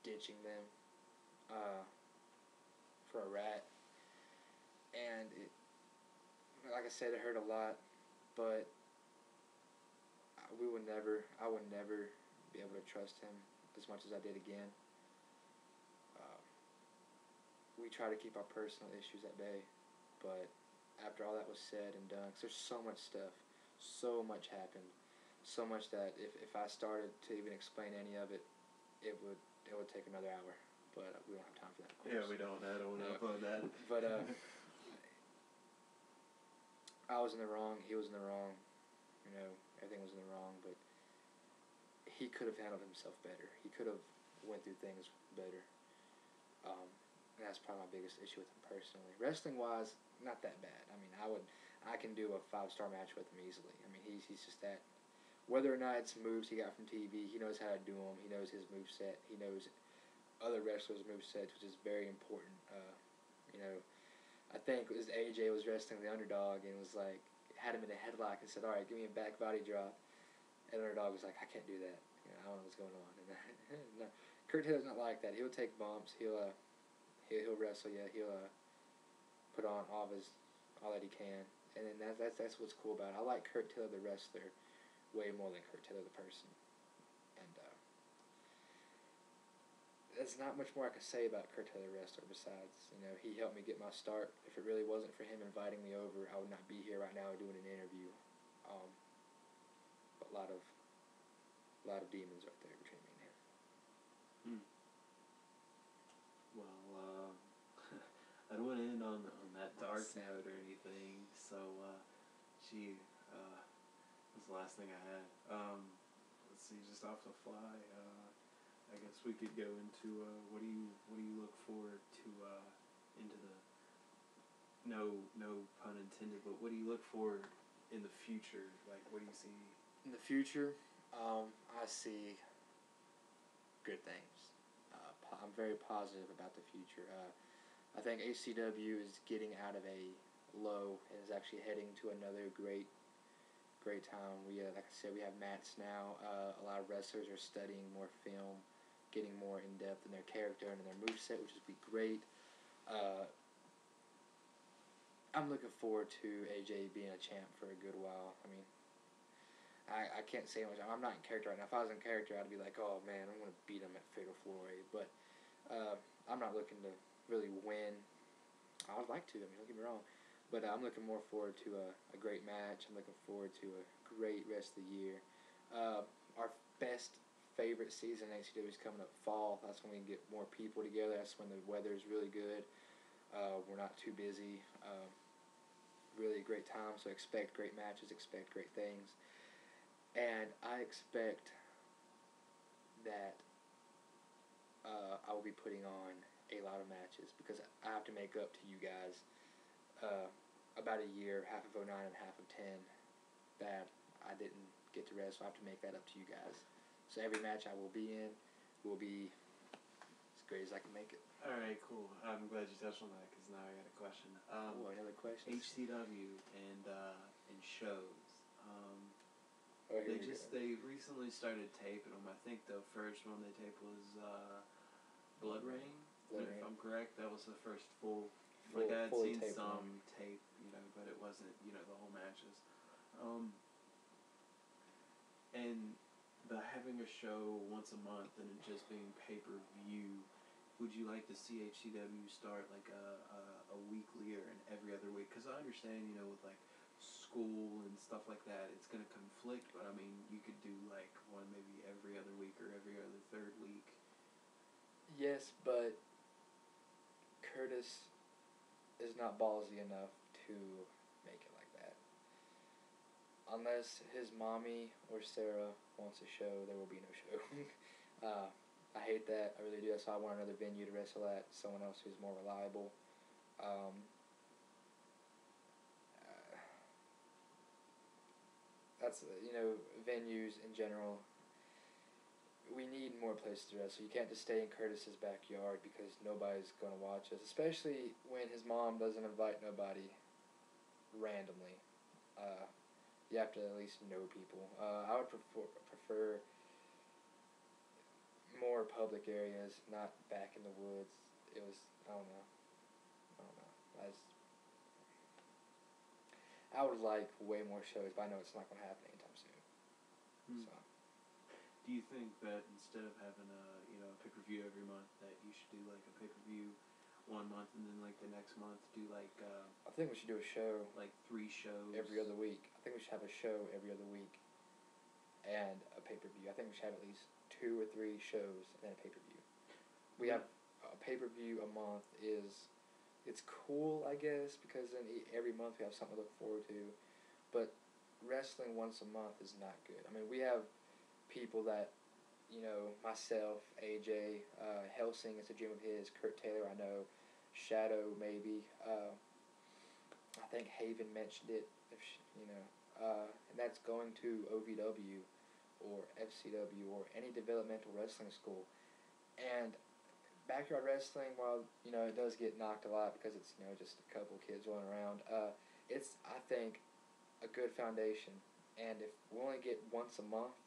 ditching them for a rat. And like I said, it hurt a lot, but I would never be able to trust him as much as I did again. We try to keep our personal issues at bay, but after all that was said and done, because there's so much stuff, so much happened, so much that if I started to even explain any of it, it would take another hour. But we don't have time for that, of course. Yeah, we don't. I don't want to upload that. But I was in the wrong. He was in the wrong. You know, everything was in the wrong. But he could have handled himself better. He could have went through things better. And that's probably my biggest issue with him personally. Wrestling-wise, not that bad. I mean, I can do a 5-star match with him easily. I mean, he's just that. Whether or not it's moves he got from TV, he knows how to do them. He knows his moveset. He knows other wrestlers' movesets, which is very important. You know, I think it was AJ was wrestling the underdog and was like, had him in a headlock and said, all right, give me a back body drop. And the underdog was like, I can't do that. You know, I don't know what's going on. And no, Kurt Taylor's not like that. He'll take bumps. He'll wrestle you. He'll put on all that he can. And then that's what's cool about it. I like Kurt Taylor the wrestler way more than Kurt Taylor the person. And there's not much more I can say about Kurt Taylor the wrestler besides, you know, he helped me get my start. If it really wasn't for him inviting me over, I would not be here right now doing an interview. But a lot of demons right there between me and him. Well, I don't want to end on that dark note or anything, so was the last thing I had. Let's see, just off the fly, I guess we could go into what do you look forward to into the no pun intended, but what do you look for in the future? Like, what do you see in the future? I see good things. I'm very positive about the future. I think HCW is getting out of a low and is actually heading to another great time. We like I said, we have mats now. A lot of wrestlers are studying more film, getting more in depth in their character and in their moveset, which would be great. I'm looking forward to AJ being a champ for a good while. I mean, I can't say much. I'm not in character right now. If I was in character, I'd be like, oh man, I'm going to beat him at Fatal 4-Way. But I'm not looking to really win. I would like to. I mean, don't get me wrong. But I'm looking more forward to a great match. I'm looking forward to a great rest of the year. Our best favorite season in HCW is coming up fall. That's when we can get more people together. That's when the weather is really good. We're not too busy. Really a great time. So expect great matches. Expect great things. And I expect that I will be putting on a lot of matches because I have to make up to you guys about a year, half of 09 and half of 10, that I didn't get to wrestle. I have to make that up to you guys. So every match I will be in will be as great as I can make it. All right, cool. I'm glad you touched on that because now I got a question. Another question? HCW and shows. They recently started taping them. I think the first one they taped was Blood Rain. If I'm correct, that was the first full. Like I had seen some tape, you know, but it wasn't, you know, the whole matches. And having a show once a month and it just being pay-per-view, would you like to see HCW start like a weekly or an every other week? Because I understand, you know, with like school and stuff like that, it's going to conflict, but I mean, you could do like one maybe every other week or every other third week. Yes, but Curtis is not ballsy enough to make it like that. Unless his mommy or Sarah wants a show, there will be no show. I hate that. I really do. That's why I want another venue to wrestle at. Someone else who's more reliable. That's, you know, venues in general. We need more places to wrestle. You can't just stay in Curtis's backyard because nobody's going to watch us, especially when his mom doesn't invite nobody randomly. You have to at least know people. I would prefer more more public areas, not back in the woods. It was, I don't know. I would like way more shows, but I know it's not going to happen anytime soon. So. Do you think that instead of having a pay-per-view every month, that you should do like a pay-per-view one month and then like the next month do like I think we should do a show like 3 shows every other week. I think we should have a show every other week and a pay-per-view. I think we should have at least 2 or 3 shows and then a pay-per-view. We have a pay-per-view a month it's cool, I guess, because then every month we have something to look forward to. But wrestling once a month is not good. I mean, we have people that, myself, AJ, Helsing is a dream of his, Kurt Taylor, I know, Shadow, maybe. I think Haven mentioned it, and that's going to OVW or FCW or any developmental wrestling school. And backyard wrestling, while, it does get knocked a lot because it's, just a couple kids running around, it's, I think, a good foundation. And if we only get once a month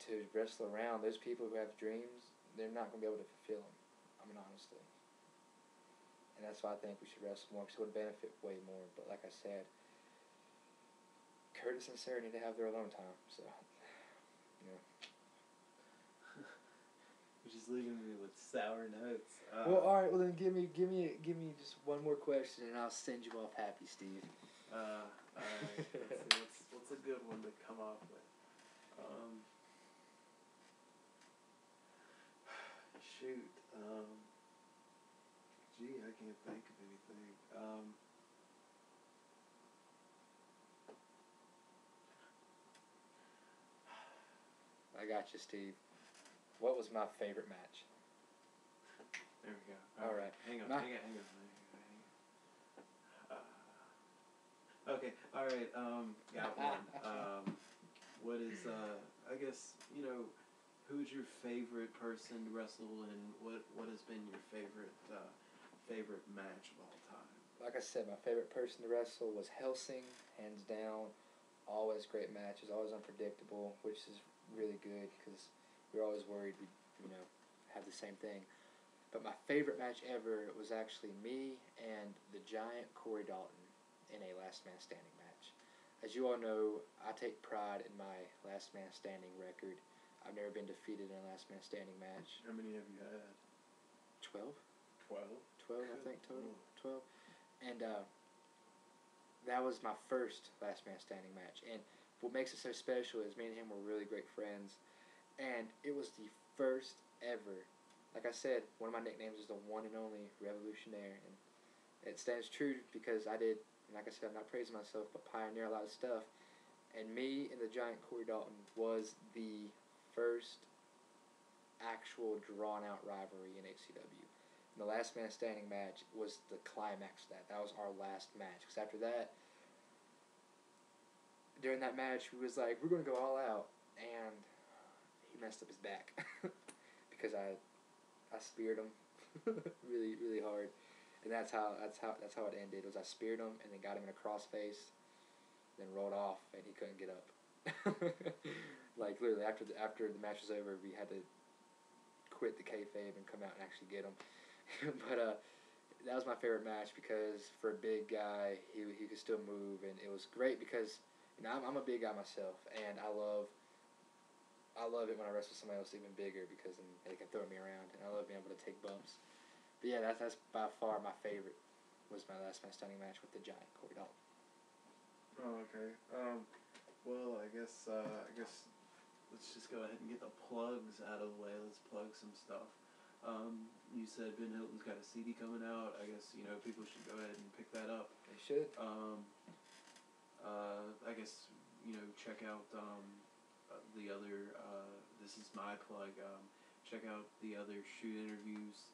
to wrestle around, those people who have dreams, they're not going to be able to fulfill them. I mean, honestly. And that's why I think we should wrestle more, because it would benefit way more. But like I said, Curtis and Sarah need to have their alone time, so, Which is leaving me with sour notes. Well, all right. Well, then give me just one more question, and I'll send you off happy, Steve. All right. Let's see, what's a good one to come off with? Shoot. I can't think of anything. I got you, Steve. What was my favorite match? There we go. All right. Hang on. Okay. All right. Got one. What is? I guess who's your favorite person to wrestle, and what has been your favorite match of all time? Like I said, my favorite person to wrestle was Helsing, hands down. Always great matches, always unpredictable, which is really good because we're always worried we have the same thing. But my favorite match ever was actually me and the Giant Corey Dalton in a Last Man Standing match. As you all know, I take pride in my Last Man Standing record. I've never been defeated in a Last Man Standing match. How many have you had? 12? 12? 12, I think, total. 12. And that was my first Last Man Standing match. And what makes it so special is me and him were really great friends. And it was the first ever. Like I said, one of my nicknames is the one and only Revolutionaire. And it stands true because I did, like I said, I'm not praising myself, but pioneer a lot of stuff. And me and the Giant Corey Dalton was the first actual drawn-out rivalry in HCW. And the Last Man Standing match was the climax of that. That was our last match. Because after that, during that match, we was like, we're going to go all out. And he messed up his back. Because I speared him really, really hard. And that's how it ended. Was I speared him and then got him in a crossface, then rolled off, and he couldn't get up. Like literally after the match was over, we had to quit the kayfabe and come out and actually get him. But that was my favorite match because for a big guy, he could still move, and it was great because I'm a big guy myself, and I love it when I wrestle somebody else even bigger because then they can throw me around, and I love being able to take bumps. But yeah, that's by far my favorite. Was my Last Man Standing match with the Giant Corey Dalton. Oh, okay. Well, I guess let's just go ahead and get the plugs out of the way. Let's plug some stuff. You said Ben Hilton's got a CD coming out. I guess people should go ahead and pick that up. They should. I guess check out the other. This is my plug. Check out the other shoot interviews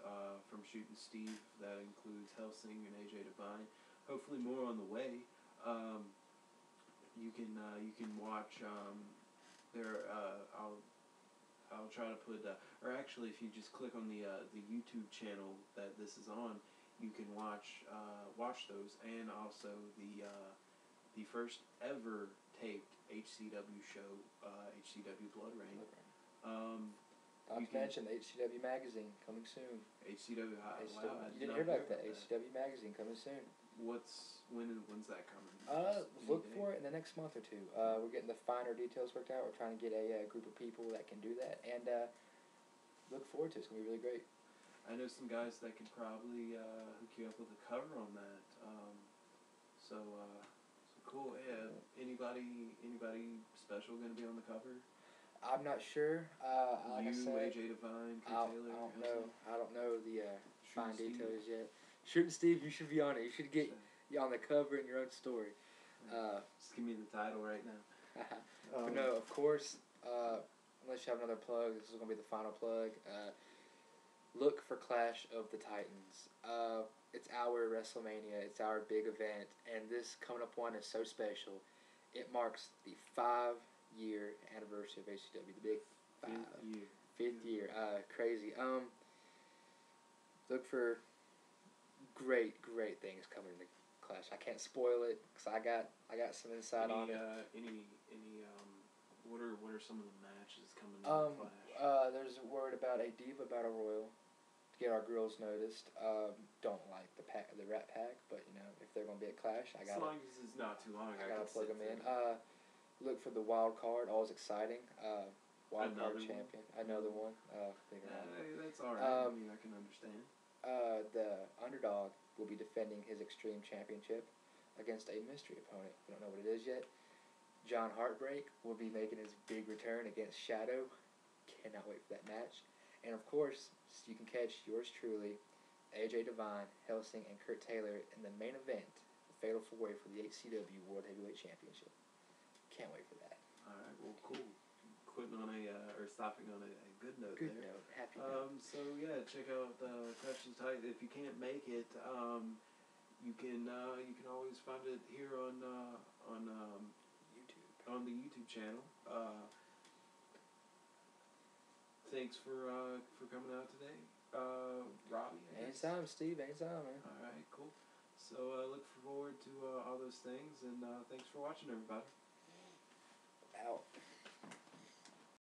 from Shootin' Steve. That includes Helsing and AJ Divine. Hopefully more on the way. You can watch there. I'll try to put or actually if you just click on the YouTube channel that this is on, you can watch those, and also the first ever taped HCW show, HCW Blood Rain. Not to mention the HCW magazine coming soon. HCW, wow, you didn't hear about that. HCW magazine coming soon. When's that coming? Look for it in the next month or two. We're getting the finer details worked out. We're trying to get a group of people that can do that, and look forward to it. It's gonna be really great. I know some guys that can probably hook you up with a cover on that. So cool. Yeah. Anybody special gonna be on the cover? I'm not sure. Like I said, AJ Divine, I don't know. I don't know the fine details yet. Shooting Steve, you should be on it. You should get on the cover in your own story. Just give me the title right now. But no, of course. Unless you have another plug, this is gonna be the final plug. Look for Clash of the Titans. It's our WrestleMania. It's our big event, and this coming up one is so special. It marks the 5-year anniversary of HCW. The big 5. Fifth year. Crazy. Look for great things coming in the Clash. I can't spoil it because I got some insight on it. What are some of the matches coming in the Clash? There's word about a Diva Battle Royal to get our girls noticed. Don't like the Rat Pack, but if they're gonna be at Clash, as long as it's not too long, I gotta plug them in. Look for the wild card. Always exciting. Wild card champion. Another one. That's all right. I can understand. The underdog will be defending his Extreme Championship against a mystery opponent. We don't know what it is yet. John Heartbreak will be making his big return against Shadow. Cannot wait for that match. And of course, you can catch yours truly, AJ Divine, Helsing, and Kurt Taylor in the main event, the Fatal 4-Way for the HCW World Heavyweight Championship. Can't wait for that. All right, well, cool. Stopping on a good note there. Good note. Happy note. So yeah, check out Clash of the Titans. If you can't make it, you can always find it here on YouTube. On the YouTube channel. Thanks for coming out today, Robbie. Anytime, Steve. Anytime, man. All right, cool. So look forward to all those things, and thanks for watching, everybody. Out.